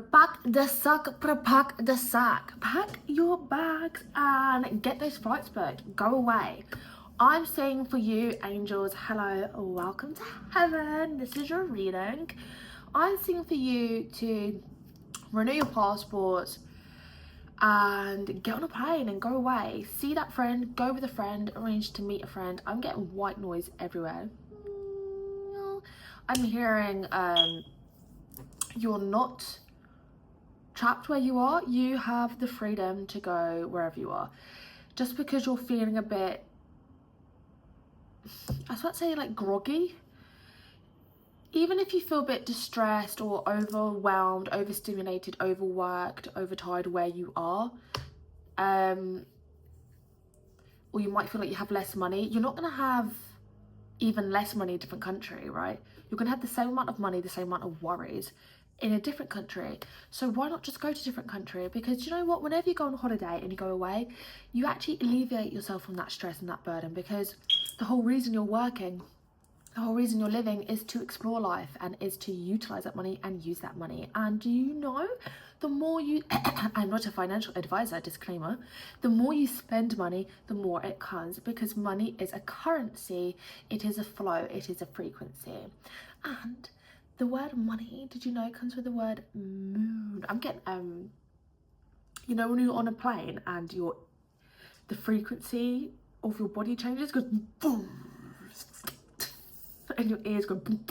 Pack the sack. Pack your bags and get those flights booked. Go away. I'm saying for you, angels, hello, welcome to heaven. This is your reading. I'm saying for you to renew your passports and get on a plane and go away. See that friend, go with a friend, arrange to meet a friend. I'm getting white noise everywhere. I'm hearing you're not trapped where you are. You have the freedom to go wherever you are. Just because you're feeling a bit, I was about to say like groggy, even if you feel a bit distressed or overwhelmed, overstimulated, overworked, overtired where you are, or you might feel like you have less money, you're not going to have even less money in a different country, right? You're going to have the same amount of money, the same amount of worries in a different country. So why not just go to a different country? Because you know what, whenever you go on holiday and you go away, you actually alleviate yourself from that stress and that burden, because the whole reason you're working, the whole reason you're living is to explore life and is to utilize that money and use that money. And do you know, the more you I'm not a financial advisor, disclaimer, the more you spend money, the more it comes, because money is a currency, it is a flow, it is a frequency. And the word money, did you know, comes with the word moon. I'm getting you know, when you're on a plane and the frequency of your body changes, goes boom, and your ears go boom,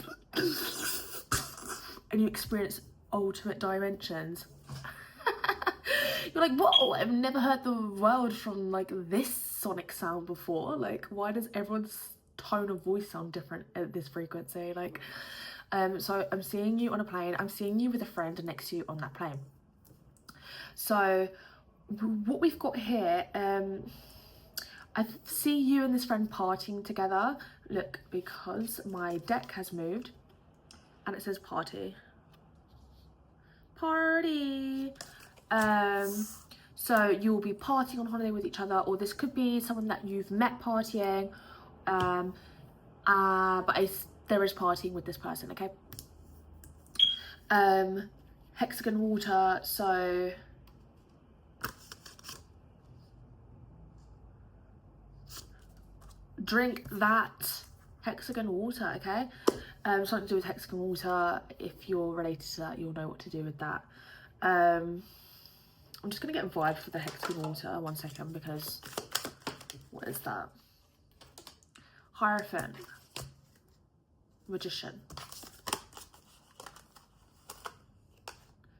and you experience ultimate dimensions. You're like, whoa, I've never heard the world from like this sonic sound before. Like, why does everyone's tone of voice sound different at this frequency? Like, so I'm seeing you on a plane. I'm seeing you with a friend next to you on that plane. So what we've got here, I see you and this friend partying together. Look, because my deck has moved and it says party. Party. So you'll be partying on holiday with each other, or this could be someone that you've met partying, but there is partying with this person, okay? Hexagon water, so drink that hexagon water, okay? Something to do with hexagon water. If you're related to that, you'll know what to do with that. I'm just gonna get vibes for the hexagon water, 1 second, because what is that? Hierophant, magician,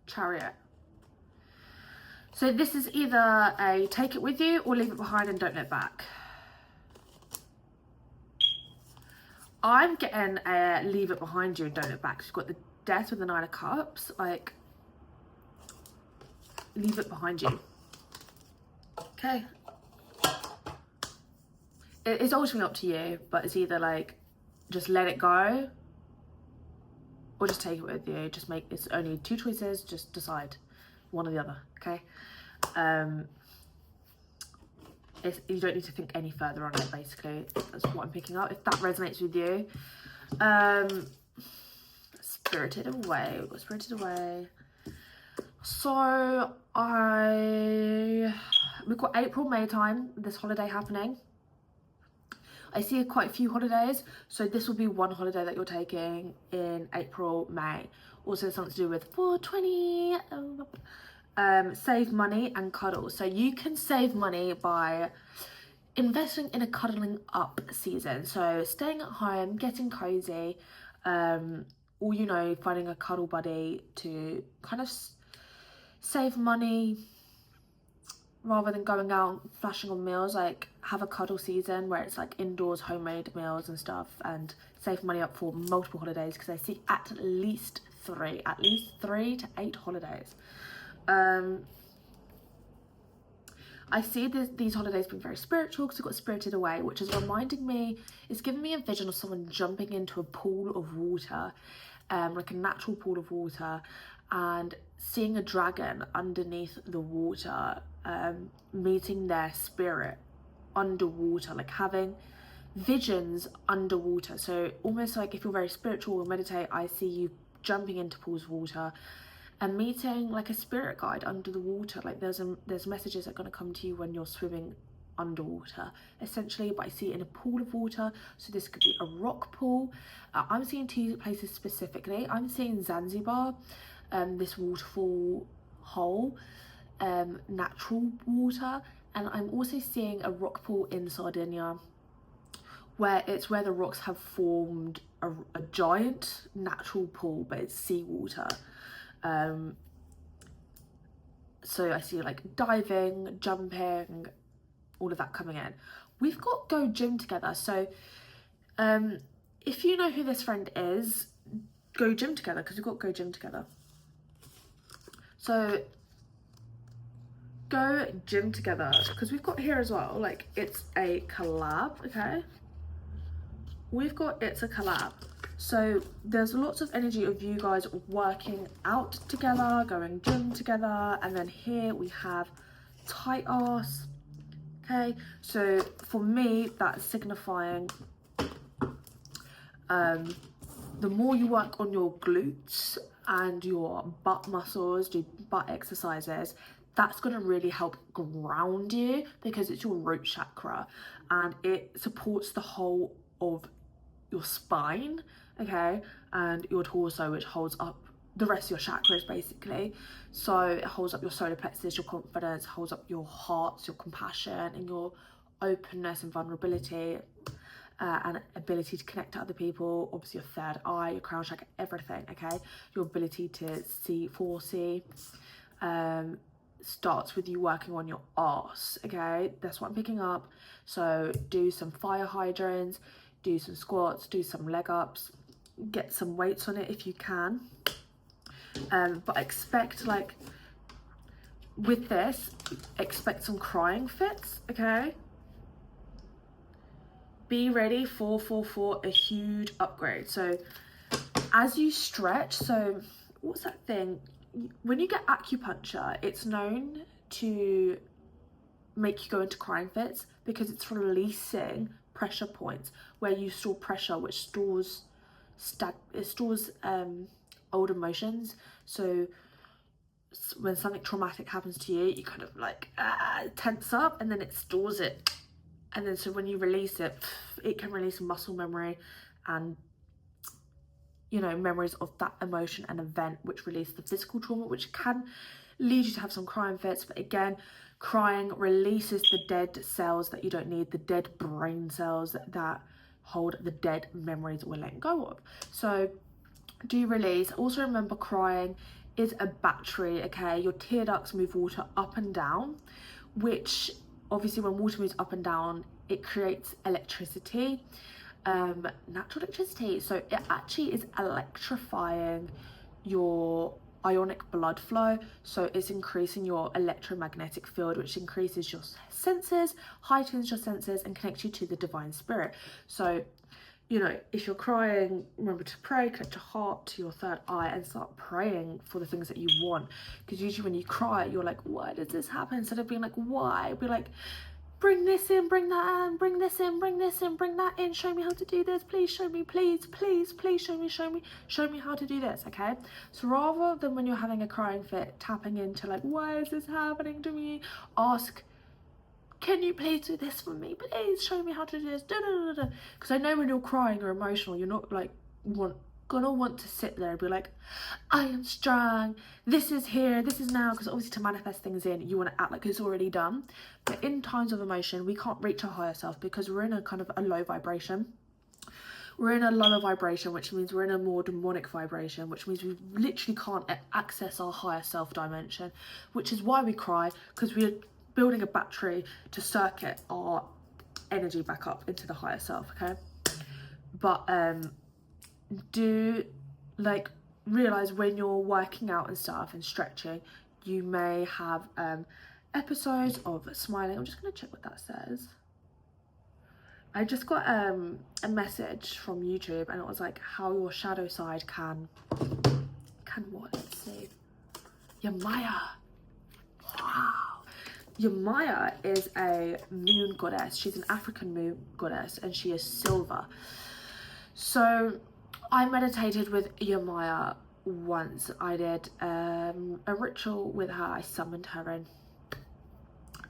chariot. So this is either a take it with you or leave it behind and don't look back. I'm getting a leave it behind you and don't look back. You've got the death with the 9 of cups, like leave it behind you. Okay. It's ultimately up to you, but it's either like just let it go or just take it with you. Just make, it's only 2 choices, just decide one or the other, okay? You don't need to think any further on it, basically. That's what I'm picking up. If that resonates with you. Spirited Away. We've got Spirited Away. So we've got April, May time, this holiday happening. I see quite a few holidays, so this will be one holiday that you're taking in April, May. Also something to do with 420, save money and cuddle. So you can save money by investing in a cuddling up season. So staying at home, getting cozy, or, you know, finding a cuddle buddy to kind of save money rather than going out flashing on meals. Like, have a cuddle season where it's like indoors homemade meals and stuff, and save money up for multiple holidays, because I see at least 3 to 8 holidays. I see these holidays being very spiritual, because we've got Spirited Away, which is reminding me, it's giving me a vision of someone jumping into a pool of water, like a natural pool of water, and seeing a dragon underneath the water, meeting their spirit underwater, like having visions underwater. So almost like if you're very spiritual or meditate, I see you jumping into pools of water and meeting like a spirit guide under the water. Like there's messages that are going to come to you when you're swimming underwater, essentially. But I see it in a pool of water, so this could be a rock pool. I'm seeing 2 places specifically. I'm seeing Zanzibar, this waterfall hole, natural water, and I'm also seeing a rock pool in Sardinia, where the rocks have formed a giant natural pool, but it's seawater. So I see like diving, jumping, all of that coming in. We've got go gym together. So if you know who this friend is, go gym together, because we've got go gym together. So go gym together, because we've got here as well, like it's a collab, okay? We've got it's a collab. So there's lots of energy of you guys working out together, going gym together, and then here we have tight ass. Okay, so for me that's signifying the more you work on your glutes and your butt muscles, do butt exercises, that's going to really help ground you, because it's your root chakra and it supports the whole of your spine, okay, and your torso, which holds up the rest of your chakras basically. So it holds up your solar plexus, your confidence, holds up your heart, your compassion, and your openness and vulnerability, and ability to connect to other people. Obviously your third eye, your crown chakra, everything, okay? Your ability to see, foresee, starts with you working on your arse, okay? That's what I'm picking up. So do some fire hydrants, do some squats, do some leg ups, get some weights on it if you can. But expect, like, with this, expect some crying fits, okay? Be ready for a huge upgrade. So as you stretch, so what's that thing? When you get acupuncture, it's known to make you go into crying fits, because it's releasing pressure points where you store pressure, which stores old emotions. So when something traumatic happens to you, you kind of like tense up, and then it stores it, and then so when you release it, it can release muscle memory and, you know, memories of that emotion and event, which release the physical trauma, which can lead you to have some crying fits. But again, crying releases the dead cells that you don't need, the dead brain cells that hold the dead memories that we're letting go of. So do release. Also remember, crying is a battery, okay? Your tear ducts move water up and down, which obviously when water moves up and down, it creates electricity, natural electricity. So it actually is electrifying your ionic blood flow. So it's increasing your electromagnetic field, which increases your senses, heightens your senses, and connects you to the divine spirit. So, you know, if you're crying, remember to pray, connect your heart to your third eye, and start praying for the things that you want. Because usually when you cry, you're like, why does this happen? Instead of being like, why? Be like, bring this in, bring that in, bring this in, bring this in, bring that in, show me how to do this, please show me, please, please, please show me how to do this, okay? So rather than when you're having a crying fit, tapping into like, why is this happening to me? Ask, can you please do this for me? Please show me how to do this. Because I know when you're crying or emotional, you're not like gonna want to sit there and be like, I am strong, this is here, this is now. Because obviously to manifest things in, you want to act like it's already done. But in times of emotion, we can't reach our higher self, because we're in a kind of a low vibration. We're in a lower vibration, which means we're in a more demonic vibration, which means we literally can't access our higher self dimension, which is why we cry, because we're building a battery to circuit our energy back up into the higher self, okay? But do like realize when you're working out and stuff and stretching, you may have episodes of smiling. I'm just gonna check what that says. I just got a message from YouTube, and it was like how your shadow side can what? Let's see. Yamaya. Wow. Yamaya is a moon goddess. She's an African moon goddess, and she is silver. So I meditated with Yamaya once I did a ritual with her. I summoned her in,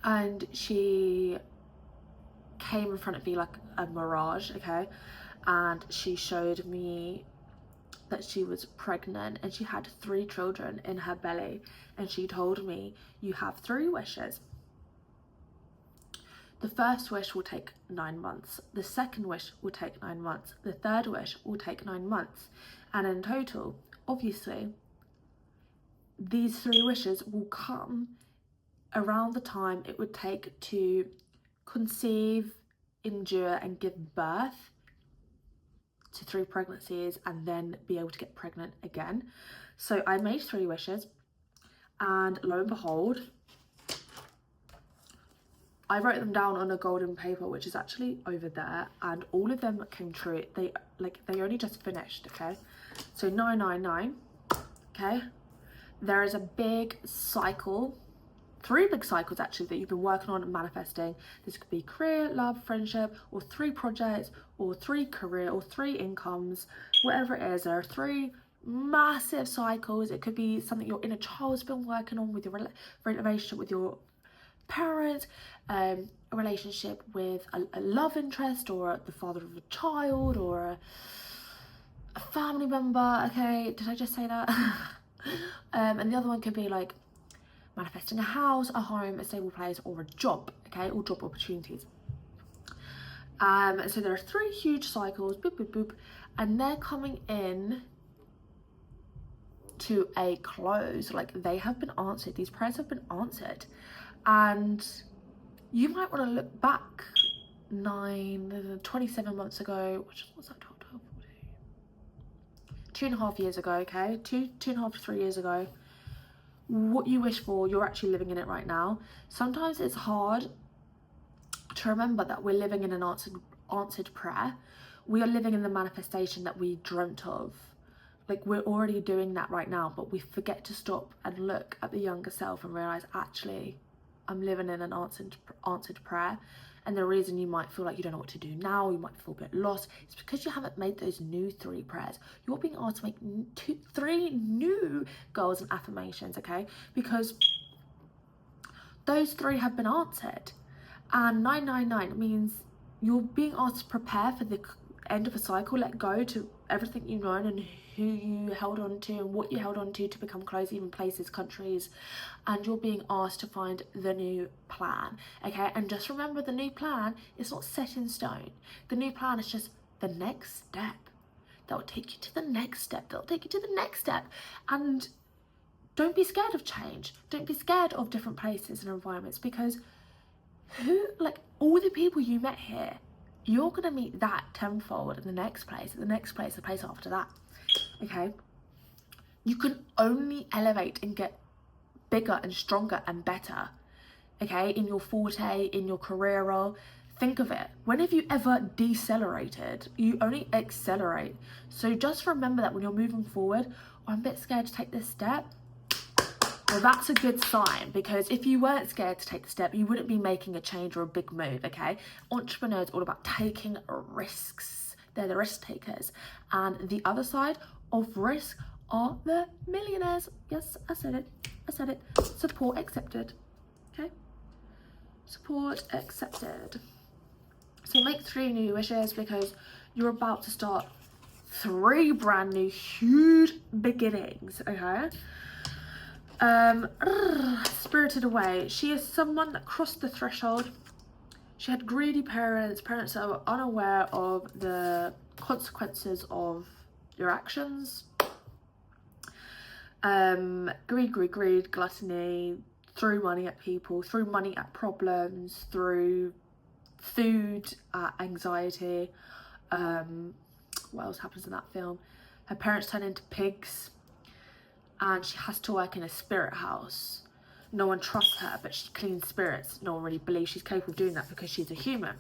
and she came in front of me like a mirage, okay? And she showed me that she was pregnant and she had 3 children in her belly, and she told me, you have 3 wishes. The first wish will take 9 months, the second wish will take 9 months, the third wish will take 9 months, and in total, obviously, these 3 wishes will come around the time it would take to conceive, endure and give birth to 3 pregnancies and then be able to get pregnant again. So I made 3 wishes, and lo and behold, I wrote them down on a golden paper, which is actually over there, and all of them came true. They only just finished, okay? So 999, okay? There is a big cycle, 3 big cycles actually, that you've been working on and manifesting. This could be career, love, friendship, or 3 projects, or 3 career, or 3 incomes, whatever it is. There are 3 massive cycles. It could be something your inner child's been working on with your relationship with your parents, a relationship with a love interest, or the father of a child, or a family member. Okay, did I just say that? And the other one could be like manifesting a house, a home, a stable place, or a job, okay, or job opportunities. So there are 3 huge cycles, boop, boop, boop, and they're coming in to a close. Like, they have been answered. These prayers have been answered. And you might want to look back 27 months ago, which was that, 12, 2.5 years ago, okay? 2.5 to 3 years ago. What you wish for, you're actually living in it right now. Sometimes it's hard to remember that we're living in an answered prayer. We are living in the manifestation that we dreamt of. Like, we're already doing that right now, but we forget to stop and look at the younger self and realize, actually, I'm living in an answered prayer. And the reason you might feel like you don't know what to do now, you might feel a bit lost, it's because you haven't made those new 3 prayers. You're being asked to make 3 new goals and affirmations, okay? Because those 3 have been answered. And 999 means you're being asked to prepare for the end of a cycle, let go to everything you've known and who you held on to and what you held on to become close, even places, countries, and you're being asked to find the new plan, okay? And just remember, the new plan is not set in stone. The new plan is just the next step that will take you to the next step, that will take you to the next step. And don't be scared of change. Don't be scared of different places and environments, because all the people you met here, you're gonna meet that tenfold in the next place, the place after that, okay? You can only elevate and get bigger and stronger and better, okay, in your forte, in your career role. Think of it, when have you ever decelerated? You only accelerate. So just remember that when you're moving forward, I'm a bit scared to take this step. Well, that's a good sign, because if you weren't scared to take the step, you wouldn't be making a change or a big move, okay? Entrepreneurs are all about taking risks. They're the risk takers. And the other side of risk are the millionaires. Yes, I said it. Support accepted, okay? Support accepted. So make 3 new wishes, because you're about to start 3 brand new huge beginnings, okay? Spirited Away. She is someone that crossed the threshold. She had greedy parents that were unaware of the consequences of your actions. Greed, gluttony, threw money at people, threw money at problems, threw food at anxiety. What else happens in that film? Her parents turn into pigs, and she has to work in a spirit house. No one trusts her, but she cleans spirits. No one really believes she's capable of doing that because she's a human.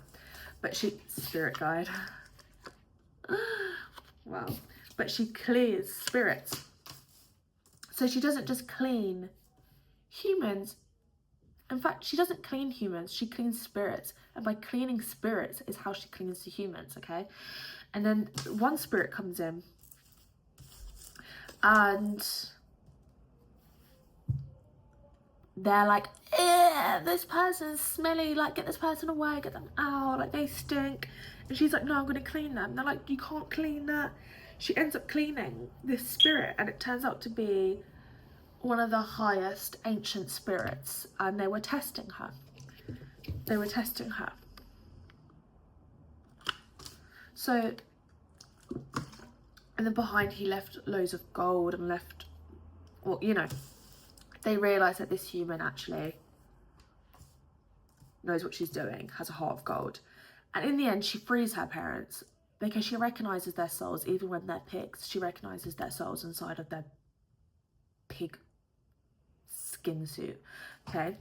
But spirit guide. Wow. But she clears spirits. So she doesn't just clean humans. In fact, she doesn't clean humans, she cleans spirits. And by cleaning spirits is how she cleans the humans, okay? And then one spirit comes in, and they're like, this person's smelly, like get this person away, get them out, like they stink. And she's like, no, I'm gonna clean them. They're like, you can't clean that. She ends up cleaning this spirit, and it turns out to be one of the highest ancient spirits, and they were testing her. They were testing her. So, and then behind he left loads of gold and left, well, you know, they realise that this human actually knows what she's doing, has a heart of gold. And in the end, she frees her parents because she recognises their souls, even when they're pigs. She recognises their souls inside of their pig skin suit, okay?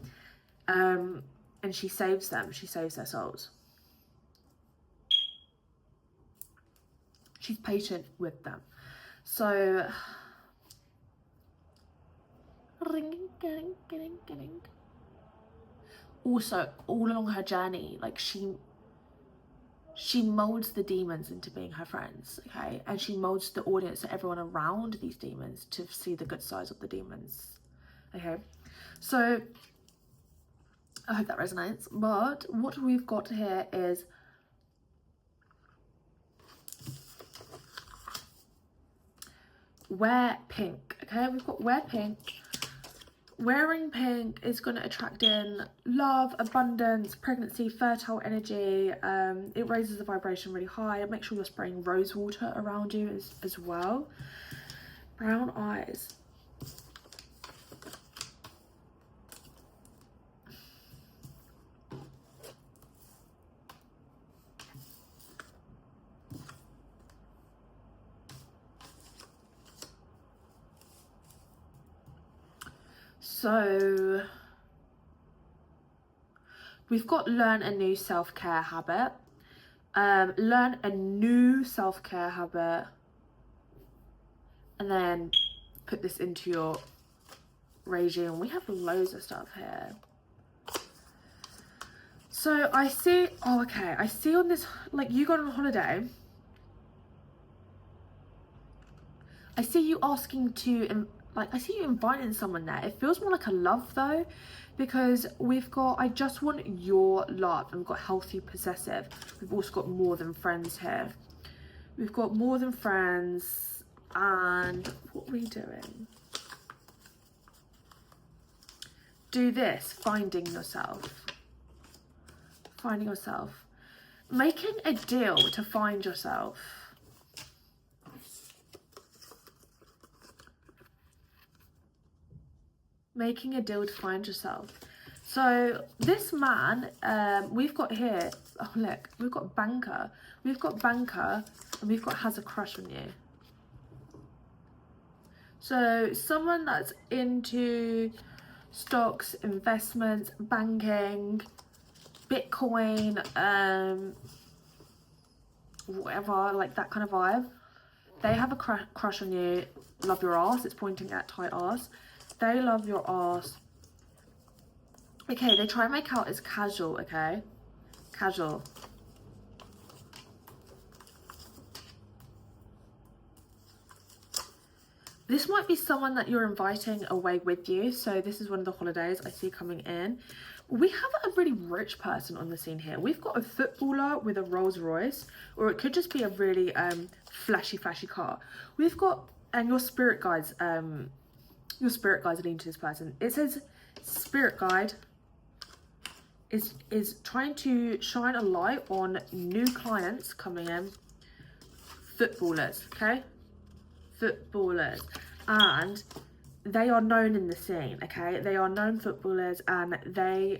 And she saves them. She saves their souls. She's patient with them. So, also, all along her journey, like she molds the demons into being her friends, okay? And she molds the audience, so everyone around these demons, to see the good sides of the demons, okay? So, I hope that resonates. But what we've got here is wear pink, okay? We've got wear pink. Wearing pink is going to attract in love, abundance, pregnancy, fertile energy. It raises the vibration really high. Make sure you're spraying rose water around you as well. Brown eyes. So we've got learn a new self-care habit. Learn a new self-care habit, and then put this into your regime. We have loads of stuff here. So I see, oh, okay, I see on this, like you got on holiday. I see you asking to, like, I see you inviting someone there. It feels more like a love though, because we've got, I just want your love, and we've got healthy possessive. We've also got more than friends here. We've got more than friends, and what are we doing? Do this, finding yourself. Finding yourself. Making a deal to find yourself. Making a deal to find yourself. So this man, we've got here, oh look, we've got banker, and we've got has a crush on you. So someone that's into stocks, investments, banking, Bitcoin, whatever, like that kind of vibe. They have a crush on you. Love your ass. It's pointing at tight ass. They love your ass. Okay, they try and make out as casual, okay? Casual. This might be someone that you're inviting away with you. So this is one of the holidays I see coming in. We have a really rich person on the scene here. We've got a footballer with a Rolls Royce, or it could just be a really flashy car. We've got, and your spirit guides are leading to this person. It says spirit guide is trying to shine a light on new clients coming in. Footballers, okay? Footballers, and they are known in the scene, okay? They are known footballers, and they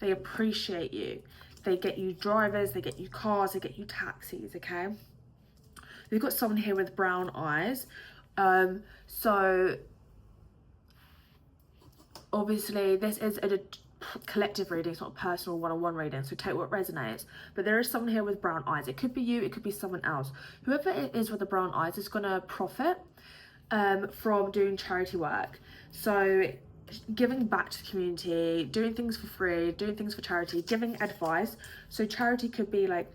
appreciate you. They get you drivers, they get you cars, they get you taxis, okay? We've got someone here with brown eyes. So obviously this is a collective reading, it's not a personal one-on-one reading, so take what resonates. But there is someone here with brown eyes. It could be you, it could be someone else. Whoever it is with the brown eyes is going to profit from doing charity work. So giving back to the community, doing things for free, doing things for charity, giving advice. So charity could be like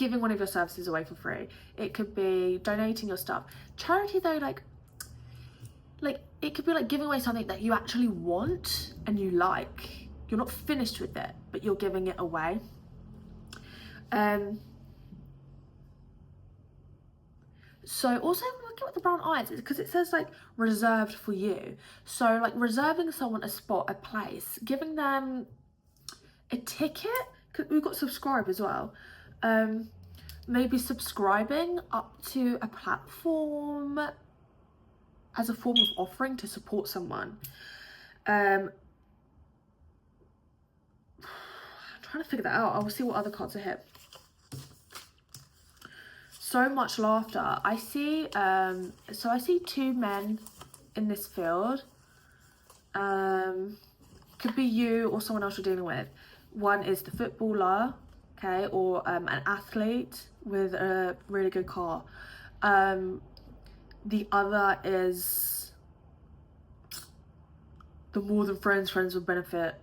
giving one of your services away for free. It could be donating your stuff. Charity though, like it could be like giving away something that you actually want and you like. You're not finished with it, but you're giving it away. So also looking at the brown eyes, because it says like reserved for you. So like reserving someone a spot, a place, giving them a ticket, because we've got subscribe as well. Maybe subscribing up to a platform as a form of offering to support someone. I'm trying to figure that out. I'll see what other cards are here. So much laughter. I see so I see two men in this field. Could be you or someone else you're dealing with. One is the footballer, okay, or an athlete with a really good car. The other is the more than friends with benefit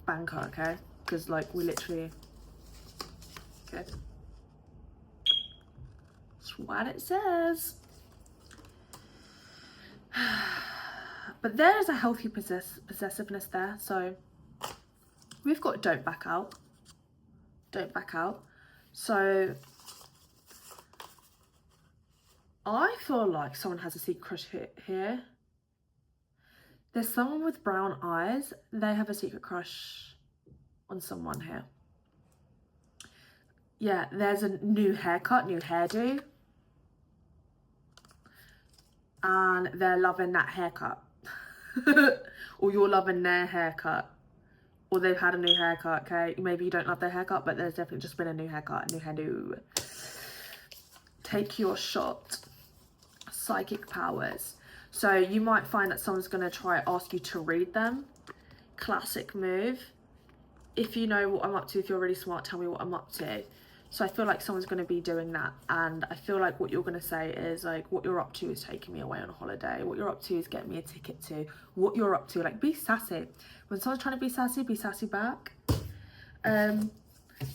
banker, okay? Because like we literally, okay. That's what it says. But there is a healthy possessiveness there. So we've got don't back out. Don't back out. So I feel like someone has a secret crush here. There's someone with brown eyes. They have a secret crush on someone here. Yeah, there's a new haircut, new hairdo. And they're loving that haircut. Or you're loving their haircut. Or they've had a new haircut, okay? Maybe you don't love their haircut, but there's definitely just been a new haircut, a new hairdo. Take your shot. Psychic powers. So you might find that someone's going to try ask you to read them. Classic move. If you know what I'm up to, if you're really smart, tell me what I'm up to. So I feel like someone's going to be doing that, and I feel like what you're going to say is like, what you're up to is taking me away on a holiday, what you're up to is getting me a ticket to, what you're up to, like, be sassy. When someone's trying to be sassy back. I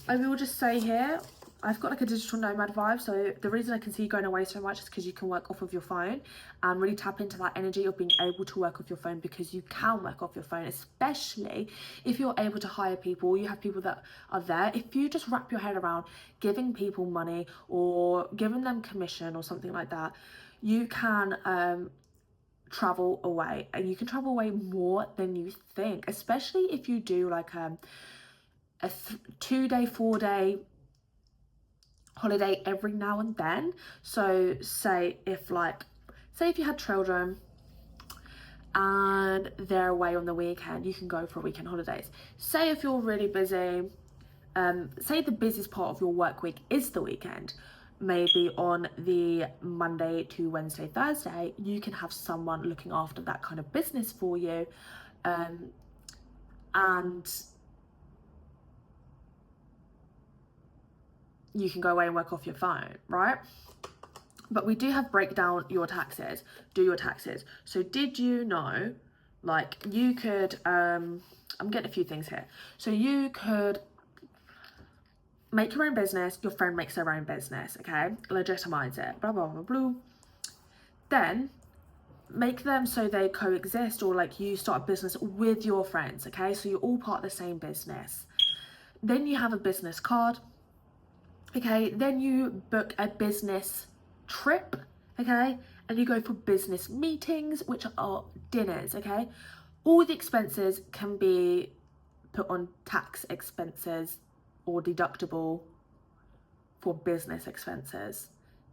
will just say here, I've got like a digital nomad vibe, so the reason I can see you going away so much is because you can work off of your phone and really tap into that energy of being able to work off your phone, because you can work off your phone, especially if you're able to hire people, you have people that are there. If you just wrap your head around giving people money or giving them commission or something like that, you can travel away, and you can travel away more than you think, especially if you do like a 2-day, 4-day holiday every now and then. So say if you had children and they're away on the weekend, you can go for a weekend holidays. Say if you're really busy, say the busiest part of your work week is the weekend, maybe on the Monday to Wednesday, Thursday, you can have someone looking after that kind of business for you, and you can go away and work off your phone, right? But we do have break down your taxes, do your taxes. So did you know, like, you could, I'm getting a few things here. So you could make your own business, your friend makes their own business, okay? Legitimize it, blah, blah, blah, blah. Then make them so they coexist, or like you start a business with your friends, okay? So you're all part of the same business. Then you have a business card. Okay, then you book a business trip, okay, and you go for business meetings, which are dinners, okay. All the expenses can be put on tax expenses or deductible for business expenses.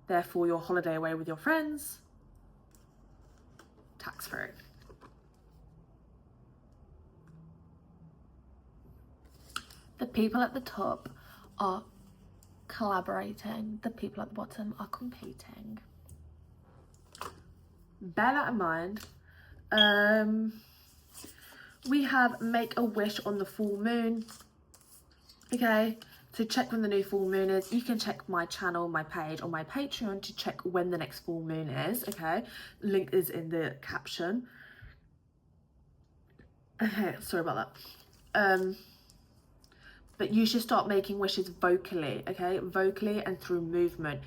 Therefore, your holiday away with your friends, tax-free. The people at the top are collaborating, the people at the bottom are competing. Bear that in mind. We have make a wish on the full moon, okay, to check when the new full moon is. You can check my channel, my page, or my Patreon to check when the next full moon is, okay. Link is in the caption. Okay, sorry about that. but you should start making wishes vocally, okay? Vocally and through movement.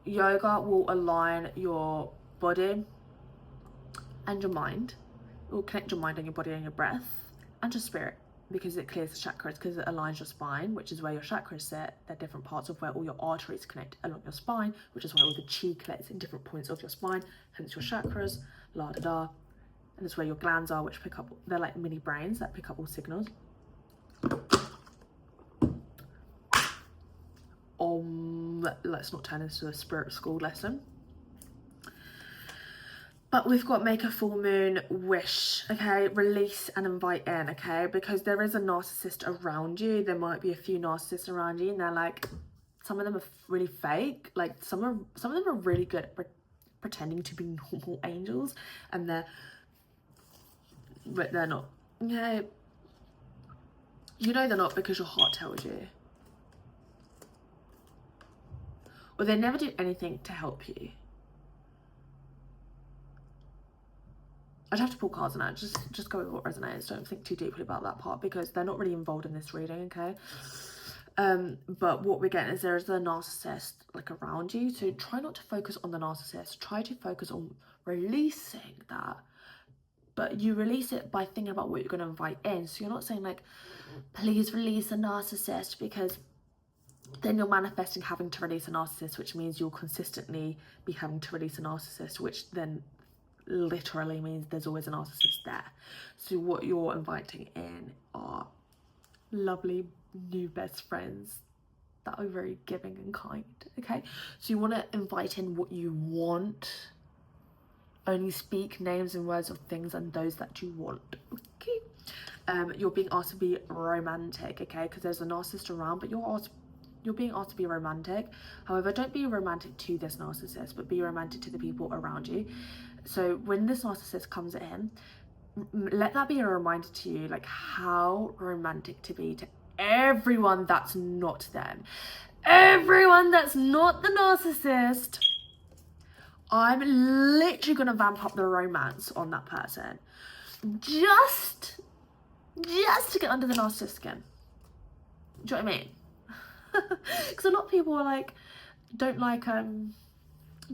Yoga will align your body and your mind. It will connect your mind and your body and your breath and your spirit, because it clears the chakras, because it aligns your spine, which is where your chakras sit. They're different parts of where all your arteries connect along your spine, which is where all the chi collects in different points of your spine, hence your chakras, la da da. And it's where your glands are, which pick up, they're like mini brains that pick up all signals. Let's not turn this into a spirit school lesson. But we've got make a full moon wish, okay? Release and invite in, okay? Because there is a narcissist around you. There might be a few narcissists around you, and they're like, some of them are really fake. Like some of them are really good at pretending to be normal angels, but they're not. Okay, you know they're not because your heart tells you. Or they never do anything to help you. I'd have to pull cards on that. Just go with what resonates. Don't think too deeply about that part, because they're not really involved in this reading, okay? But what we're getting is there is a narcissist like around you. So try not to focus on the narcissist. Try to focus on releasing that. But you release it by thinking about what you're going to invite in. So you're not saying like, please release a narcissist, because then you're manifesting having to release a narcissist, which means you'll consistently be having to release a narcissist, which then literally means there's always a narcissist there. So what you're inviting in are lovely new best friends that are very giving and kind, okay? So you want to invite in what you want. Only speak names and words of things and those that you want, okay? You're being asked to be romantic, okay? Because there's a narcissist around, but you're being asked to be romantic. However, don't be romantic to this narcissist, but be romantic to the people around you. So when this narcissist comes in, let that be a reminder to you, like how romantic to be to everyone that's not them. Everyone that's not the narcissist. I'm literally going to vamp up the romance on that person. Just to get under the narcissist skin. Do you know what I mean? Because a lot of people are like, don't like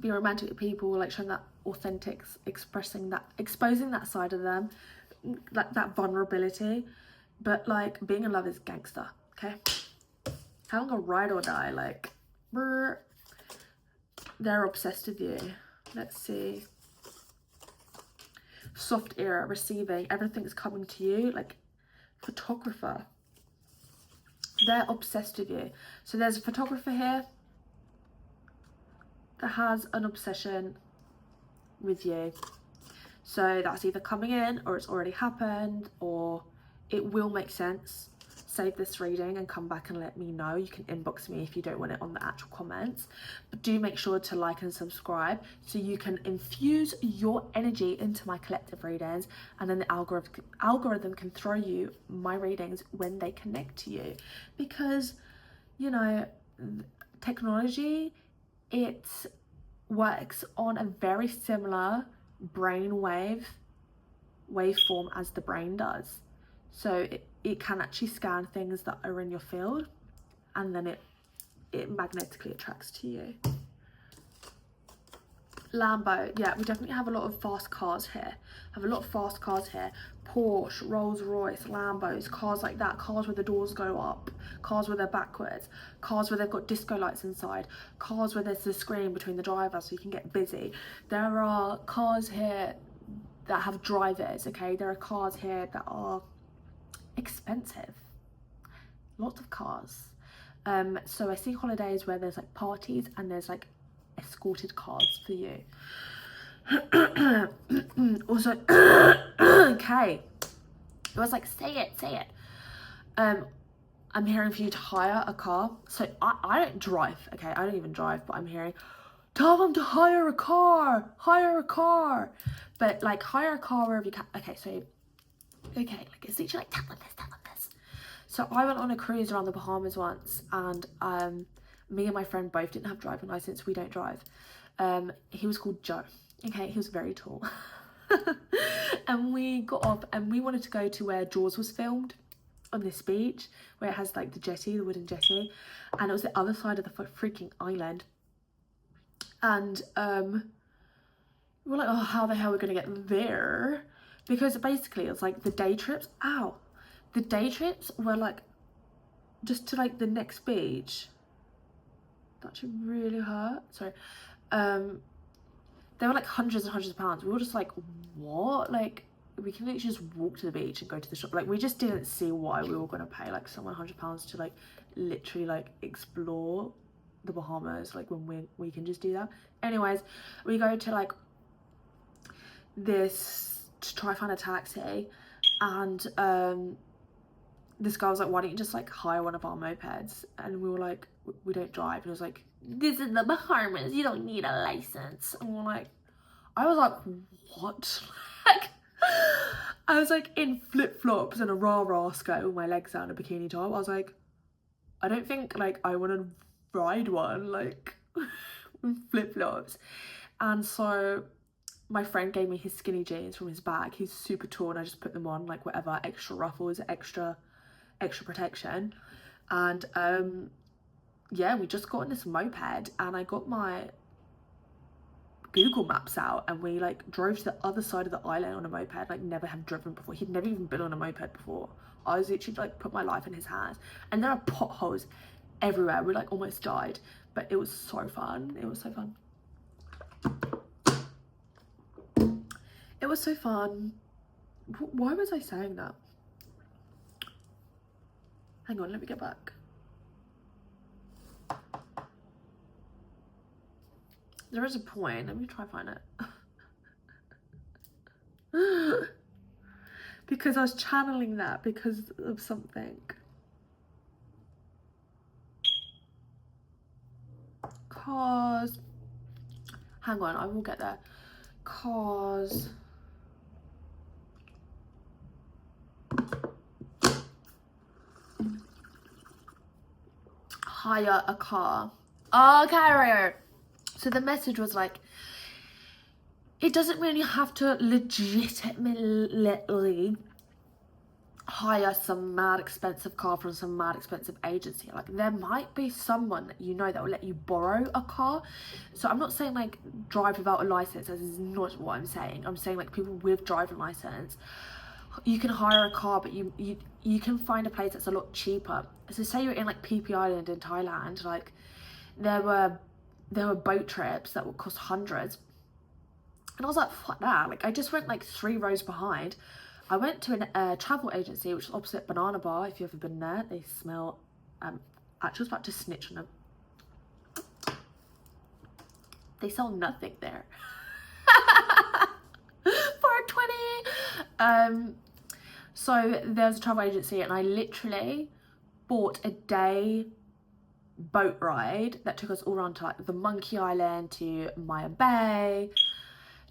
be romantic with people, like showing that authentic, exposing that side of them, like that vulnerability. But like being in love is gangster, okay? Having a ride or die, like they're obsessed with you. Let's see. Soft era, receiving, everything's coming to you, like photographer. They're obsessed with you. So there's a photographer here that has an obsession with you. So that's either coming in, or it's already happened, or it will make sense. Save this reading and come back and let me know. You can inbox me if you don't want it on the actual comments, but do make sure to like and subscribe so you can infuse your energy into my collective readings, and then the algorithm can throw you my readings when they connect to you. Because, you know, technology, it works on a very similar brainwave waveform as the brain does. So it can actually scan things that are in your field, and then it magnetically attracts to you. Lambo, yeah, we definitely have a lot of fast cars here. Porsche, Rolls Royce, Lambos, cars like that, cars where the doors go up, cars where they're backwards, cars where they've got disco lights inside, cars where there's a screen between the drivers so you can get busy. There are cars here that have drivers, okay? There are cars here that are expensive. Lots of cars. So I see holidays where there's like parties and there's like escorted cars for you. Also, okay, it was like, say it. I'm hearing for you to hire a car. So I don't drive, okay? I don't even drive, but I'm hearing, tell them to hire a car. But like hire a car wherever you can. Okay, so, okay, like it's literally like, tell them this. So I went on a cruise around the Bahamas once, and me and my friend both didn't have driving license. We don't drive. He was called Joe. Okay, he was very tall. And we got off and we wanted to go to where Jaws was filmed. on this beach where it has like the jetty, the wooden jetty, and it was the other side of the freaking island. And we're like, oh, how the hell are we gonna get there? Because basically it's like the day trips, the day trips were like just to like the next beach. That actually really hurt. Sorry. They were like hundreds and hundreds of pounds. We were just like, what? Like, we can literally just walk to the beach and go to the shop. Like, we just didn't see why we were gonna pay like someone £100 to like literally like explore the Bahamas, like when we can just do that. Anyways, we go to like this to try find a taxi, and this guy was like, why don't you just like hire one of our mopeds? And we were like, we don't drive. And he was like, this is the Bahamas, you don't need a license. And we're like, I was like, what? Like, I was like in flip-flops and a rah-rah skirt with my legs out and a bikini top. I was like, I don't think like I want to ride one like with flip-flops. And so my friend gave me his skinny jeans from his bag. He's super tall, and I just put them on, like whatever, extra ruffles, extra protection. And yeah, we just got on this moped, and I got my Google Maps out, and we like drove to the other side of the island on a moped. Like, never have driven before. He'd never even been on a moped before. I was literally like, put my life in his hands. And there are potholes everywhere. We like almost died, but it was so fun. It was so fun. It was so fun. Why was I saying that? Hang on, let me get back. There is a point. Let me try and find it. Because I was channeling that because of something. Cause, hang on, I will get there. Cause hire a car. Okay, right. So the message was like, it doesn't really have to legitimately hire some mad expensive car from some mad expensive agency. Like, there might be someone that you know that will let you borrow a car. So I'm not saying like drive without a license. That is not what I'm saying. I'm saying like people with driving license, you can hire a car, but you can find a place that's a lot cheaper. So say you're in like PP Island in Thailand, like there were boat trips that would cost hundreds, and I was like, fuck that. Like, I just went like 3 rows behind. I went to a travel agency which is opposite Banana Bar. If you've ever been there, they smell actually I was about to snitch on them. They sell nothing there. $4.20. So there's a travel agency, and I literally bought a day boat ride that took us all around to like the Monkey Island, to Maya Bay,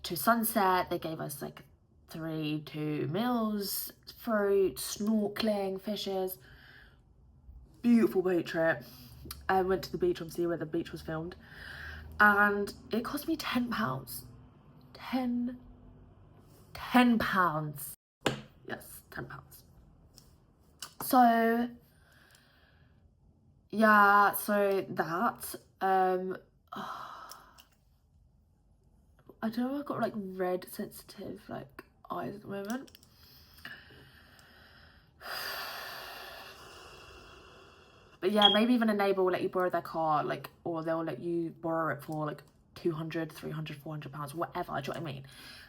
to Sunset. They gave us like 2 meals, fruit, snorkeling, fishes. Beautiful boat trip. I went to the beach, obviously, where the beach was filmed, and it cost me £10. 10 pounds. Yes, £10. So yeah, so that I don't know, I've got like red sensitive like eyes at the moment. But yeah, maybe even a neighbour will let you borrow their car, like, or they'll let you borrow it for like 200, 300, 400 pounds, whatever. Do you know what I mean?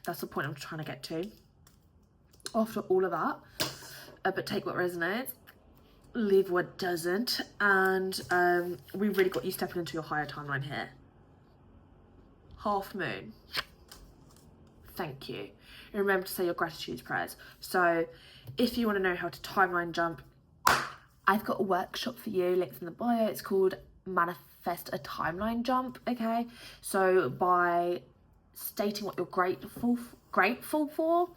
That's the point I'm trying to get to. After all of that, but take what resonates, leave what doesn't. And we really got you stepping into your higher timeline here. Half moon. Thank you. And remember to say your gratitude prayers. So if you want to know how to timeline jump, I've got a workshop for you, links in the bio. It's called Manifest a Timeline Jump. Okay, so by stating what you're grateful for,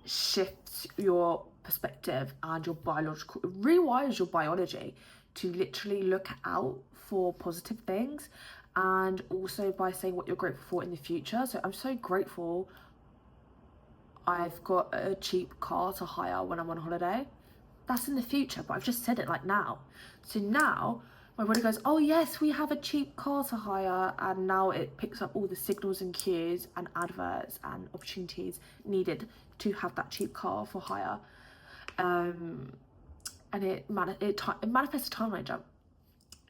shifts your perspective and your biological, it rewires your biology to literally look out for positive things. And also by saying what you're grateful for in the future. So I'm so grateful I've got a cheap car to hire when I'm on holiday. That's in the future, but I've just said it like now. So now my body goes, oh yes, we have a cheap car to hire, and now it picks up all the signals and cues and adverts and opportunities needed to have that cheap car for hire. And it manifests a timeline jump.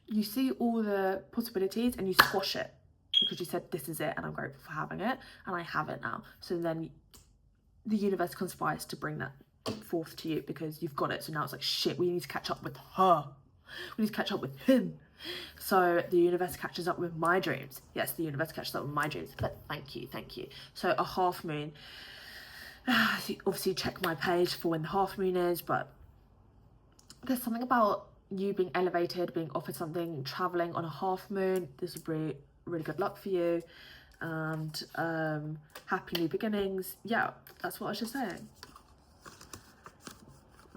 You see all the possibilities and you squash it because you said this is it and I'm grateful for having it and I have it now. So then the universe conspires to bring that forth to you because you've got it. So now it's like, shit, we need to catch up with her. We need to catch up with him. So the universe catches up with my dreams. Yes, the universe catches up with my dreams. But thank you. So a half moon. Obviously check my page for when the half moon is, but there's something about you being elevated, being offered something, traveling on a half moon. This would be really good luck for you. And happy new beginnings. Yeah, that's what I was just saying.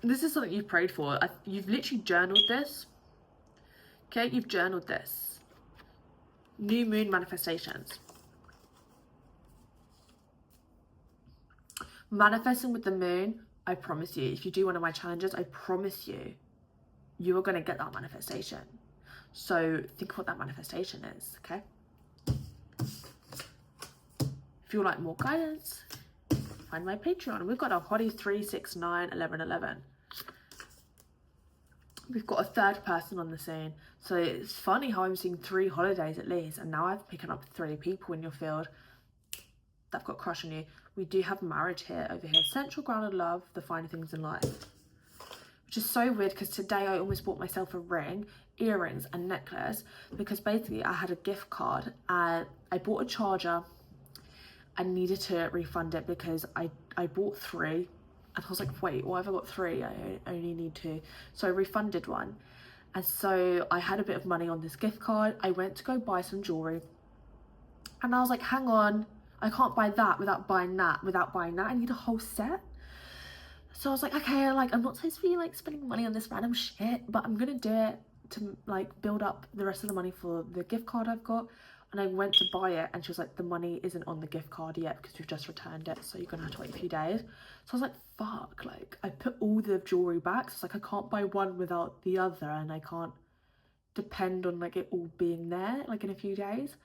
This is something you've prayed for. You've literally journaled this. Okay, you've journaled this. New moon manifestations. Manifesting with the moon, I promise you, if you do one of my challenges, I promise you, you are going to get that manifestation. So think of what that manifestation is, okay? If you like more guidance, find my Patreon. We've got a hottie 369 1111. We've got a third person on the scene. So it's funny how I'm seeing 3 holidays at least, and now I've picking up 3 people in your field that've got a crush on you. We do have marriage here, over here. Central ground of love, the finer things in life. Which is so weird because today I almost bought myself a ring, earrings and necklace because basically I had a gift card and I bought a charger. I needed to refund it because I bought 3 and I was like, wait, why have I got 3? I only need 2. So I refunded one. And so I had a bit of money on this gift card. I went to go buy some jewelry and I was like, hang on, I can't buy that without buying that. Without buying that, I need a whole set. So I was like, okay, like I'm not supposed to be like spending money on this random shit, but I'm gonna do it to like build up the rest of the money for the gift card I've got. And I went to buy it and she was like, the money isn't on the gift card yet because we've just returned it, so you're gonna have to wait a few days. So I was like, fuck, like I put all the jewelry back, so it's like I can't buy one without the other and I can't depend on like it all being there like in a few days.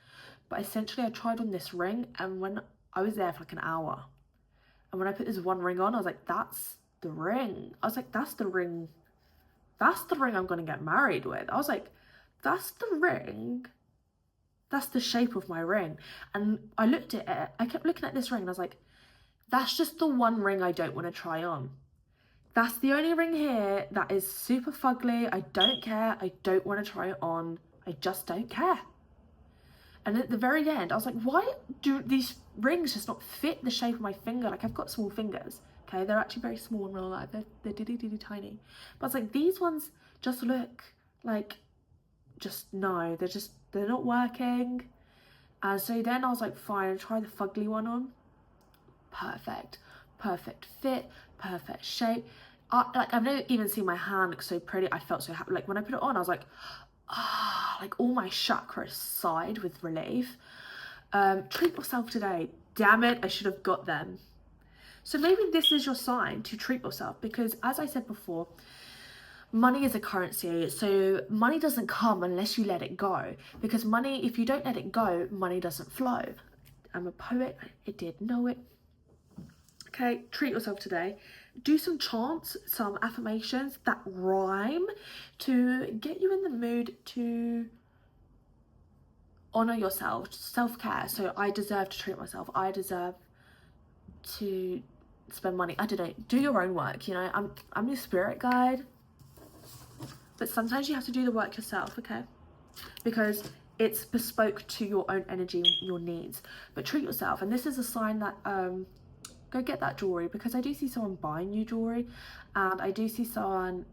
But essentially I tried on this ring and when I was there for like an hour, and when I put this one ring on, I was like, that's the ring. I was like, that's the ring I'm gonna get married with. I was like, that's the ring. That's the shape of my ring. And I looked at it, I kept looking at this ring and I was like, that's just the one ring I don't want to try on. That's the only ring here that is super fugly. I don't care. I don't want to try it on. I just don't care. And at the very end, I was like, why do these rings just not fit the shape of my finger? Like I've got small fingers. Okay, they're actually very small in real life. They're diddy tiny. But it's like these ones just look like, just no, they're not working. And so then I was like, fine, I'll try the fugly one on. Perfect fit, perfect shape. I've never even seen my hand look so pretty. I felt so happy. Like when I put it on, I was like, like all my chakras sighed with relief. Treat yourself today. Damn it, I should have got them. So maybe this is your sign to treat yourself because as I said before, money is a currency. So money doesn't come unless you let it go, because money, if you don't let it go, money doesn't flow. I'm a poet, I did know it. Okay, treat yourself today. Do some chants, some affirmations that rhyme to get you in the mood to honor yourself, self-care. So I deserve to treat myself. I deserve to spend money. I don't know, do your own work, you know. I'm your spirit guide, but sometimes you have to do the work yourself, okay? Because it's bespoke to your own energy, your needs. But treat yourself. And this is a sign that go get that jewelry, because I do see someone buying you jewelry and I do see someone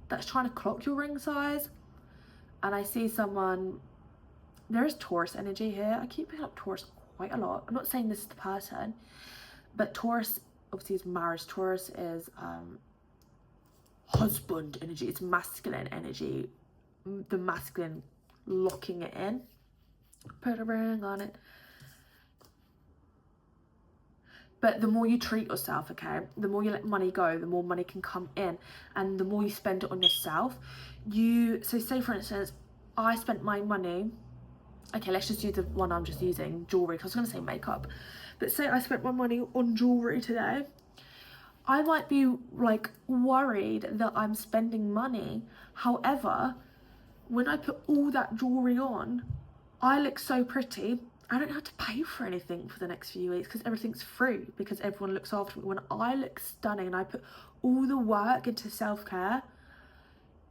that's trying to clock your ring size, and I see someone, there is Taurus energy here. I keep picking up Taurus quite a lot. I'm not saying this is the person, but Taurus obviously is marriage. Taurus is husband energy. It's masculine energy, the masculine locking it in. Put a ring on it. But the more you treat yourself, okay, the more you let money go, the more money can come in, and the more you spend it on yourself. So say for instance, I spent my money, okay, let's just use the one I'm just using, jewelry, because I was going to say makeup. But say I spent my money on jewelry today. I might be like worried that I'm spending money. However, when I put all that jewelry on, I look so pretty. I don't have to pay for anything for the next few weeks because everything's free, because everyone looks after me. When I look stunning and I put all the work into self-care,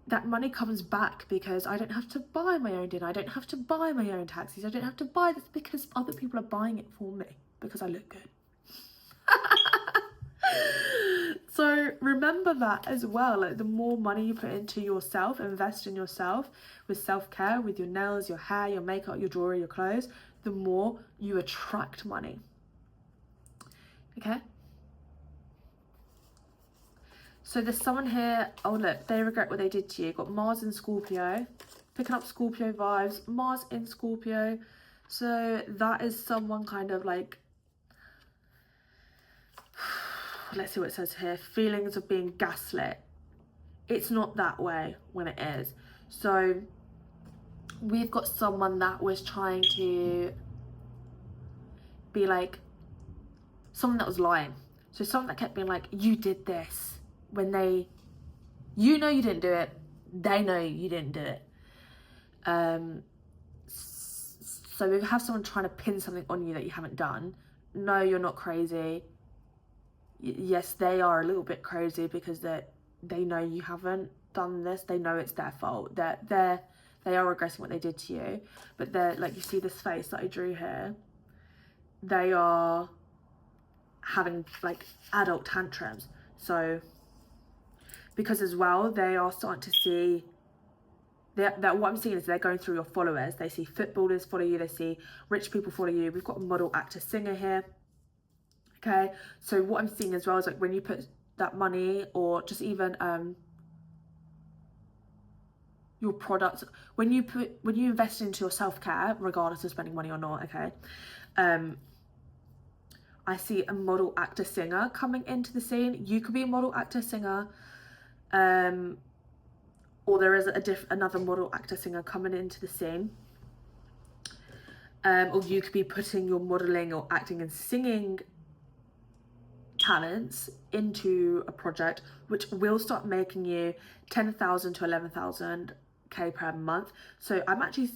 that money comes back because I don't have to buy my own dinner. I don't have to buy my own taxis. I don't have to buy this because other people are buying it for me because I look good. So remember that as well. Like, the more money you put into yourself, invest in yourself with self-care, with your nails, your hair, your makeup, your jewelry, your clothes, the more you attract money. Okay? So there's someone here, oh look, they regret what they did to you. You've got Mars in Scorpio, picking up Scorpio vibes, Mars in Scorpio. So that is someone kind of like, let's see what it says here, feelings of being gaslit. It's not that way when it is. So we've got someone that was trying to be like, someone that was lying. So someone that kept being like, you did this, when they, you know you didn't do it, they know you didn't do it. So we have someone trying to pin something on you that you haven't done. No, you're not crazy. Yes, they are a little bit crazy because they know you haven't done this. They know it's their fault. They are regretting what they did to you. But they're like, you see this face that I drew here, they are having like adult tantrums. So because as well, they are starting to see that what I'm seeing is they're going through your followers. They see footballers follow you, they see rich people follow you. We've got a model, actor, singer here. Okay, so what I'm seeing as well is like when you put that money, or just even your products, when you invest into your self-care, regardless of spending money or not, okay, I see a model, actor, singer coming into the scene. You could be a model, actor, singer, or there is another model, actor, singer coming into the scene. Or you could be putting your modeling or acting and singing talents into a project which will start making you 10,000 to 11,000k per month. So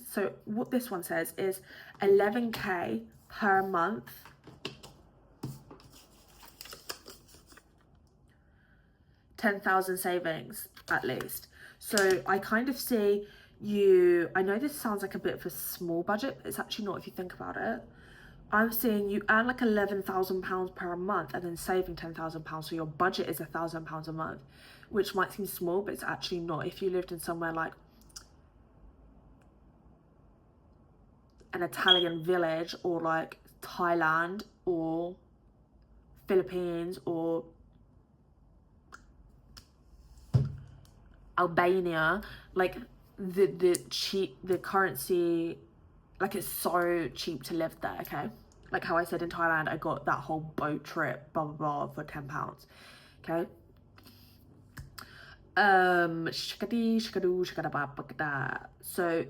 so what this one says is 11k per month, $10,000 savings at least. So I kind of see you, I know this sounds like a bit of a small budget, but it's actually not if you think about it. I'm seeing you earn like £11,000 per month and then saving £10,000. So your budget is £1,000 a month, which might seem small, but it's actually not. If you lived in somewhere like an Italian village, or like Thailand or Philippines or Albania, like the currency, like it's so cheap to live there, okay? Like how I said in Thailand, I got that whole boat trip, blah, blah, blah, for £10, okay? So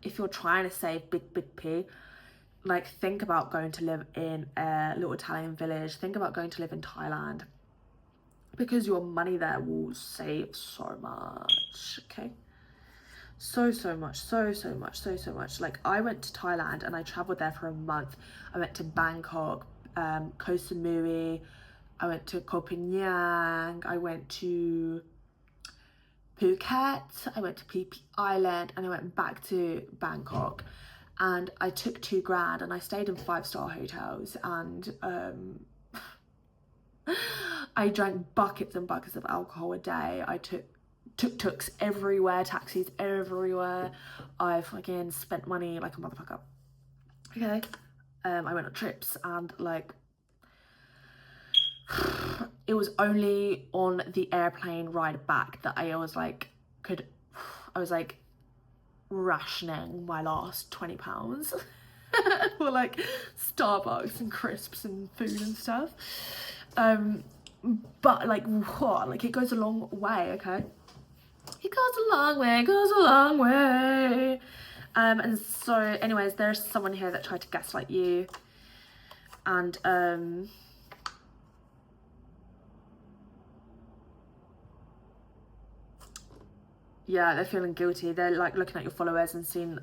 if you're trying to save big P, like think about going to live in a little Italian village, think about going to live in Thailand, because your money there will save so much, okay? So much. Like I went to Thailand and I traveled there for a month. I went to Bangkok, Koh Samui, I went to Koh Phangan, I went to Phuket, I went to Phi Phi Island, and I went back to Bangkok, and I took $2,000 and I stayed in 5-star hotels, and I drank buckets and buckets of alcohol a day. I took tuk-tuks everywhere, taxis everywhere. I fucking spent money like a motherfucker, okay? I went on trips, and like it was only on the airplane ride back that I was like rationing my last £20. or like Starbucks and crisps and food and stuff. But like what? Like it goes a long way, okay? It goes a long way, it goes a long way. And so anyways, there's someone here that tried to gaslight you, and yeah, they're feeling guilty. They're like looking at your followers and seeing,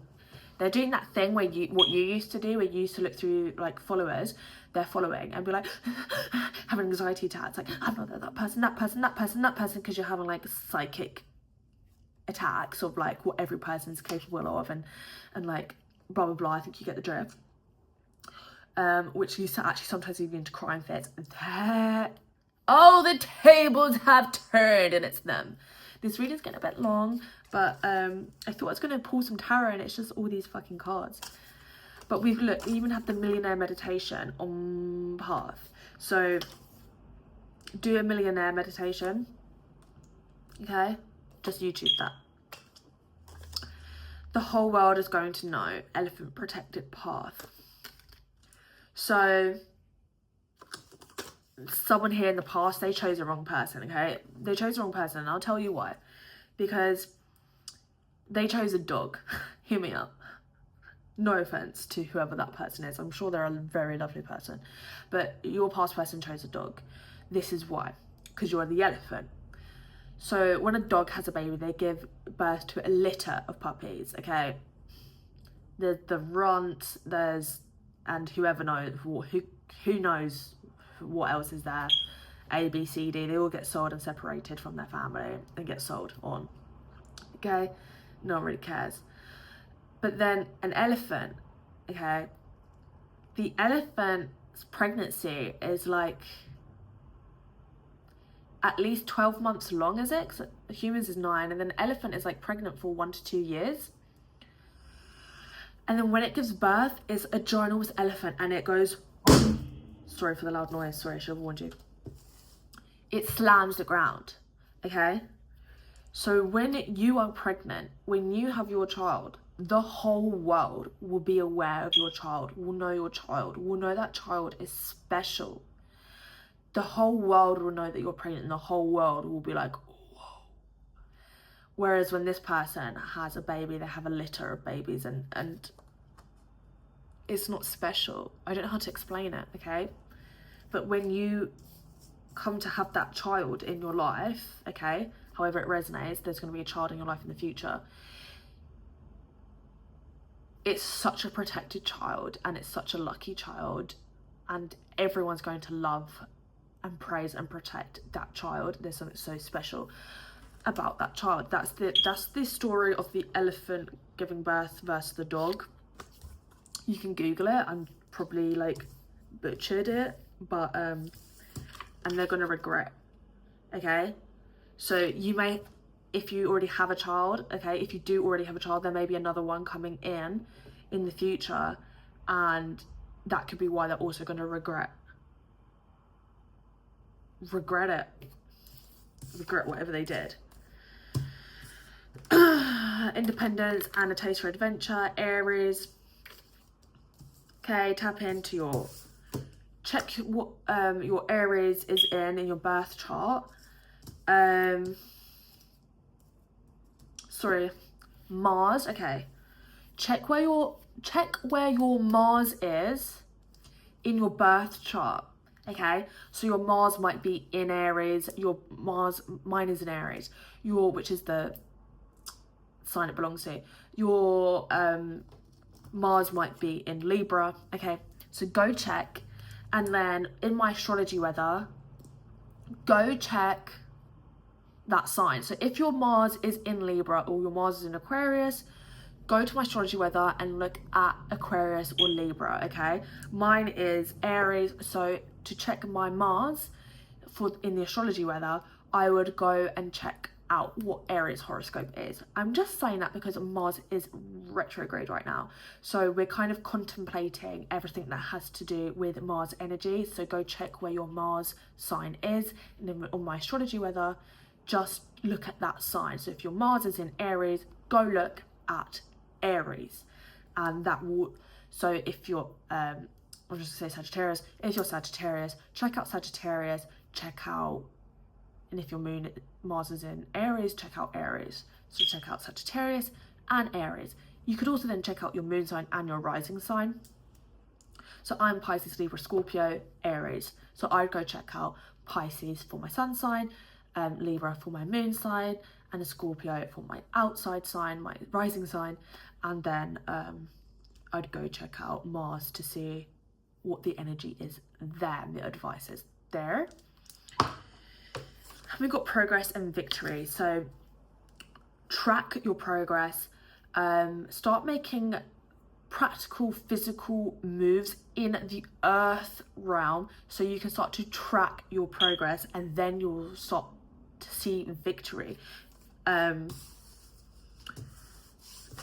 they're doing that thing where what you used to do, where you used to look through like followers, they're following and be like having anxiety attacks, like I'm not that person, that person, that person, that person, because you're having like psychic attacks of like what every person's capable of, and like blah blah blah. I think you get the drift. Which leads to actually sometimes even into crying fits. Oh, the tables have turned, and it's them. This reading's getting a bit long, but I thought I was going to pull some tarot, and it's just all these fucking cards. But we even have the millionaire meditation on path. So do a millionaire meditation, okay? Just YouTube that. The whole world is going to know. Elephant protected path. So someone here in the past, they chose the wrong person, okay? They chose the wrong person, and I'll tell you why. Because they chose a dog. Hear me out. No offense to whoever that person is. I'm sure they're a very lovely person. But your past person chose a dog. This is why. Because you're the elephant. So when a dog has a baby, they give birth to a litter of puppies, okay? There's the runt, and whoever knows, who knows what else is there. A, B, C, D, they all get sold and separated from their family and get sold on, okay? No one really cares. But then an elephant, okay, the elephant's pregnancy is like at least 12 months long, is it? 'Cause humans is 9, and then an elephant is like pregnant for 1 to 2 years. And then when it gives birth, it's a ginormous elephant, and it goes, sorry for the loud noise, sorry, I should have warned you. It slams the ground, okay? So when you are pregnant, when you have your child, the whole world will be aware of your child, will know your child, will know that child is special. The whole world will know that you're pregnant, and the whole world will be like, whoa. Whereas when this person has a baby, they have a litter of babies, and it's not special. I don't know how to explain it, okay? But when you come to have that child in your life, okay, however it resonates, there's going to be a child in your life in the future. It's such a protected child, and it's such a lucky child, and everyone's going to love and praise and protect that child. There's something so special about that child. That's the story of the elephant giving birth versus the dog. You can Google it. I'm probably like butchered it, but and they're gonna regret, okay? So you may, if you already have a child, okay, if you do already have a child, there may be another one coming in the future, and that could be why they're also going to regret whatever they did. Independence and a taste for adventure. Aries, okay, tap into your, check what your Aries is in your birth chart. Sorry, Mars, okay. Check where your Mars is in your birth chart, okay? So your Mars might be in Aries, mine is in Aries, which is the sign it belongs to. Your Mars might be in Libra, okay? So go check, and then in my astrology weather, go check that sign. So if your Mars is in Libra or your Mars is in Aquarius, go to my astrology weather and look at Aquarius or Libra, okay? Mine is Aries, so to check my Mars in the astrology weather, I would go and check out what Aries horoscope is. I'm just saying that because Mars is retrograde right now. So we're kind of contemplating everything that has to do with Mars energy. So go check where your Mars sign is, and then on my astrology weather, just look at that sign. So if your Mars is in Aries, go look at Aries, and that will So if you're, I'm just gonna say Sagittarius, if you're Sagittarius, check out Sagittarius, check out, and if your moon, Mars is in Aries, check out Aries. So check out Sagittarius and Aries. You could also then check out your moon sign and your rising sign. So I'm Pisces, Libra, Scorpio, Aries. So I'd go check out Pisces for my sun sign, Libra for my moon sign, and a Scorpio for my outside sign, my rising sign. And then I'd go check out Mars to see what the energy is there and the advice is there. We've got progress and victory. So track your progress, start making practical physical moves in the earth realm so you can start to track your progress, and then you'll start to see victory.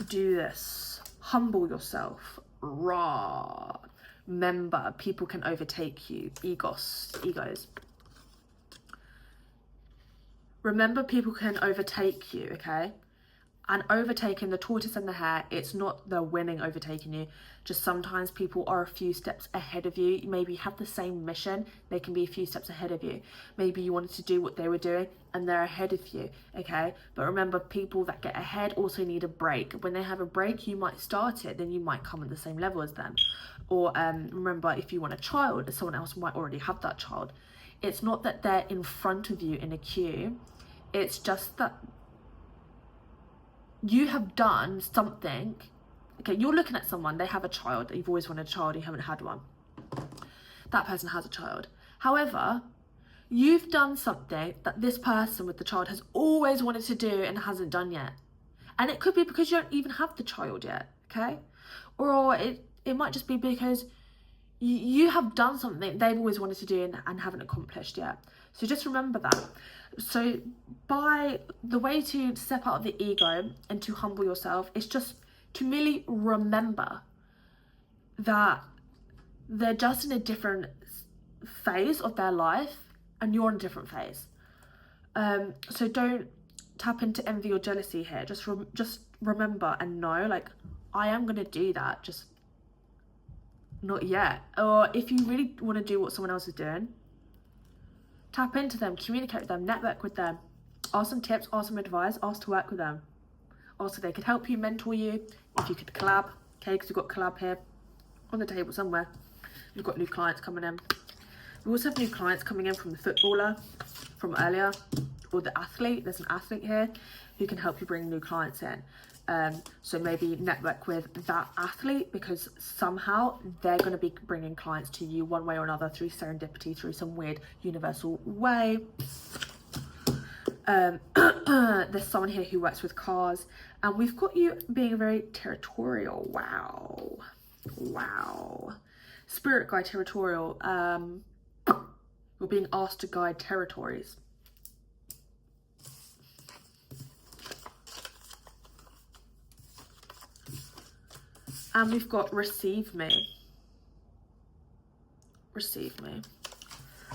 Do this, humble yourself, raw. Remember, people can overtake you. Egos. Remember, people can overtake you, okay? And overtaking the tortoise and the hare, it's not the winning overtaking you. Just sometimes people are a few steps ahead of you. You maybe have the same mission, they can be a few steps ahead of you. Maybe you wanted to do what they were doing and they're ahead of you, okay? But remember, people that get ahead also need a break. When they have a break, you might start it, then you might come at the same level as them. Or remember, if you want a child, someone else might already have that child. It's not that they're in front of you in a queue. It's just that you have done something. Okay, you're looking at someone, they have a child, you've always wanted a child, you haven't had one. That person has a child. However, you've done something that this person with the child has always wanted to do and hasn't done yet. And it could be because you don't even have the child yet, okay? Or it might just be because you have done something they've always wanted to do and haven't accomplished yet. So just remember that. So by the way to step out of the ego and to humble yourself is just to merely remember that they're just in a different phase of their life and you're in a different phase. So don't tap into envy or jealousy here. Just remember and know, like, I am going to do that, just not yet. Or if you really want to do what someone else is doing, tap into them, communicate with them, network with them, ask some tips, ask some advice, ask to work with them. Also, they could help you, mentor you, if you could collab, okay, because we've got collab here on the table somewhere. We've got new clients coming in. We also have new clients coming in from the footballer from earlier, or the athlete. There's an athlete here who can help you bring new clients in. So maybe network with that athlete, because somehow they're going to be bringing clients to you one way or another, through serendipity, through some weird universal way. There's someone here who works with cars, and we've got you being very territorial. Wow. Spirit guide territorial. You're being asked to guide territories. And we've got receive me.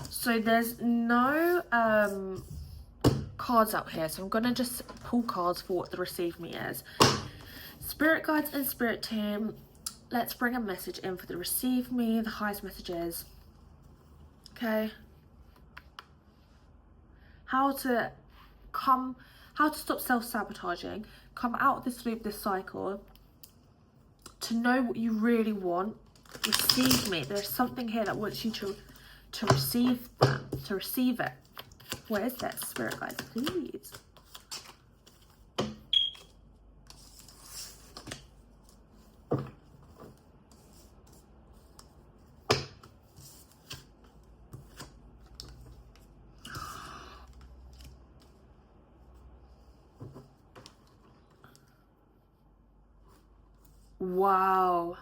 So there's no cards out here, so I'm gonna just pull cards for what the receive me is. Spirit guides and spirit team, let's bring a message in for the receive me, the highest messages. Okay. How to stop self-sabotaging, come out of this loop, this cycle, to know what you really want. Receive me. There's something here that wants you to receive that, to receive it. What is this, spirit guides, please? Wow.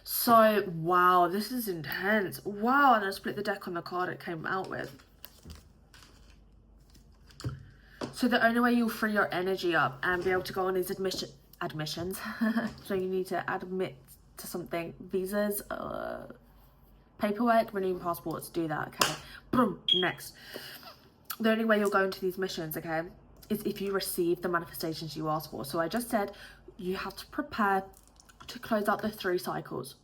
So, wow, this is intense. Wow, and I split the deck on the card it came out with. So the only way you'll free your energy up and be able to go on these admissions, so you need to admit to something, visas, paperwork, renewing passports, do that, okay? Boom, next. The only way you'll go into these missions, okay, is if you receive the manifestations you ask for. So I just said you have to prepare to close out the 3 cycles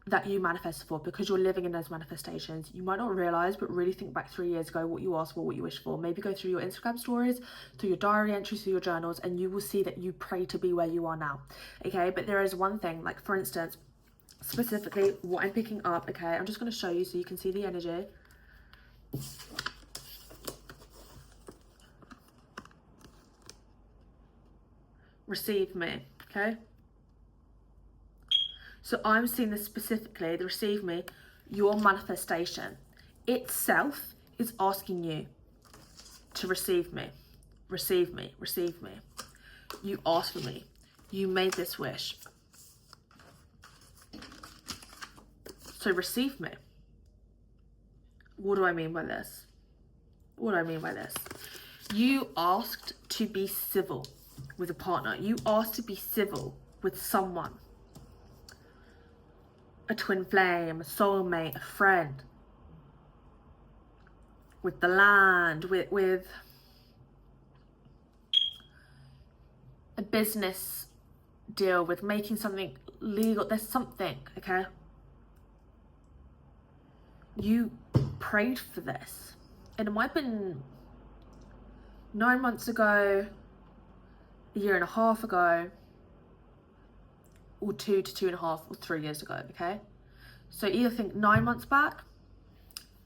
that you manifested for, because you're living in those manifestations. You might not realize, but really think back 3 years ago, what you asked for, what you wished for. Maybe go through your Instagram stories, through your diary entries, through your journals, and you will see that you pray to be where you are now. Okay, but there is one thing, like for instance, specifically what I'm picking up. Okay, I'm just going to show you so you can see the energy. Receive me. Okay, so I'm seeing this specifically, the receive me, your manifestation itself is asking you to receive me, receive me, receive me. You asked for me, you made this wish, so receive me. What do I mean by this? What do I mean by this? You asked to be civil with a partner. You asked to be civil with someone. A twin flame, a soulmate, a friend. With the land, with a business deal, with making something legal. There's something, okay? You prayed for this. And it might have been 9 months ago, a year and a half ago, or 2 to 2.5 or 3 years ago, okay? So either think 9 months back,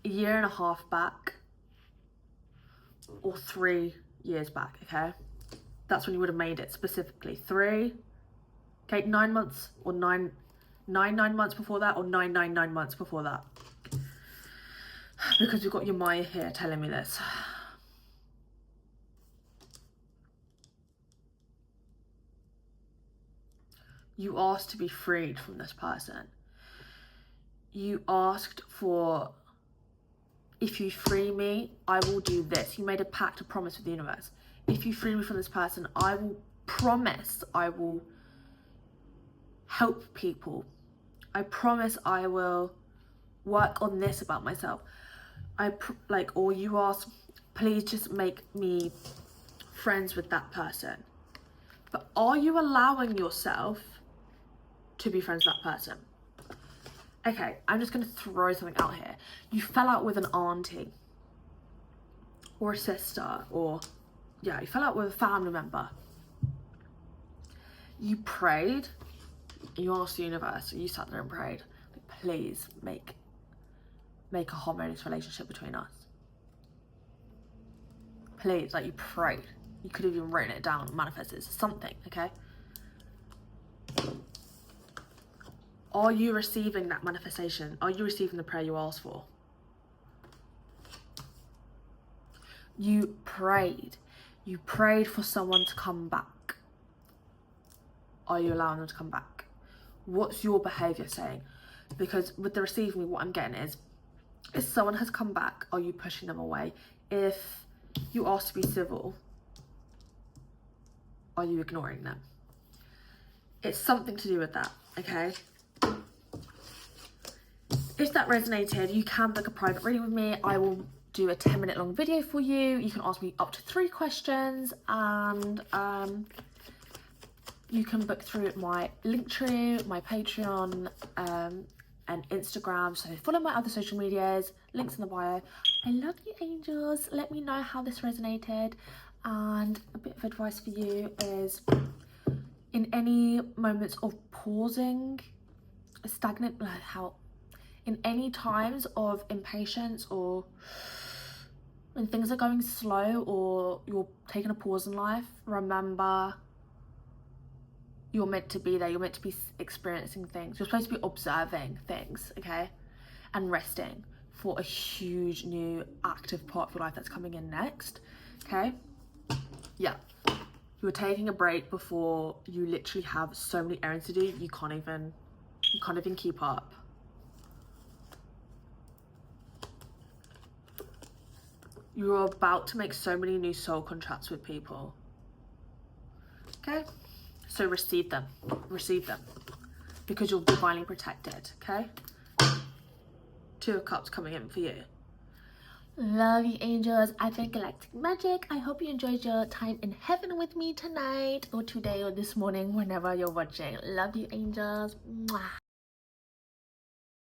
a year and a half back, or 3 years back, okay? That's when you would have made it specifically. 3, okay, 9 months, or 9 months before that, or 9 months before that. Because we've got your Maya here telling me this. You asked to be freed from this person. You asked for, if you free me, I will do this. You made a pact, a promise with the universe. If you free me from this person, I will promise I will help people. I promise I will work on this about myself. Or you ask, please just make me friends with that person. But are you allowing yourself to be friends with that person? Okay, I'm just going to throw something out here. You fell out with an auntie or a sister, or yeah, you fell out with a family member. You prayed, you asked the universe, you sat there and prayed, please make a harmonious relationship between us. Please, like you prayed. You could have even written it down, manifested something, okay? Are you receiving that manifestation? Are you receiving the prayer you asked for? You prayed. You prayed for someone to come back. Are you allowing them to come back? What's your behaviour saying? Because with the receive me, what I'm getting is, if someone has come back, are you pushing them away? If you ask to be civil, are you ignoring them? It's something to do with that, okay? If that resonated, you can book a private reading with me. I will do a 10-minute long video for you. You can ask me up to 3 questions, and you can book through my LinkTree, my Patreon, and Instagram. So follow my other social medias, links in the bio. I love you, angels. Let me know how this resonated. And a bit of advice for you is, in any moments of pausing, stagnant, in any times of impatience, or when things are going slow, or you're taking a pause in life, remember you're meant to be there. You're meant to be experiencing things. You're supposed to be observing things, okay? And resting for a huge new active part of your life that's coming in next, okay? Yeah. You're taking a break before you literally have so many errands to do, you can't even keep up. You're about to make so many new soul contracts with people, okay? So receive them, because you're divinely protected, okay? 2 of Cups coming in for you. Love you, angels. I've been Galactic Magic. I hope you enjoyed your time in heaven with me tonight or today or this morning, whenever you're watching. Love you, angels. Mwah.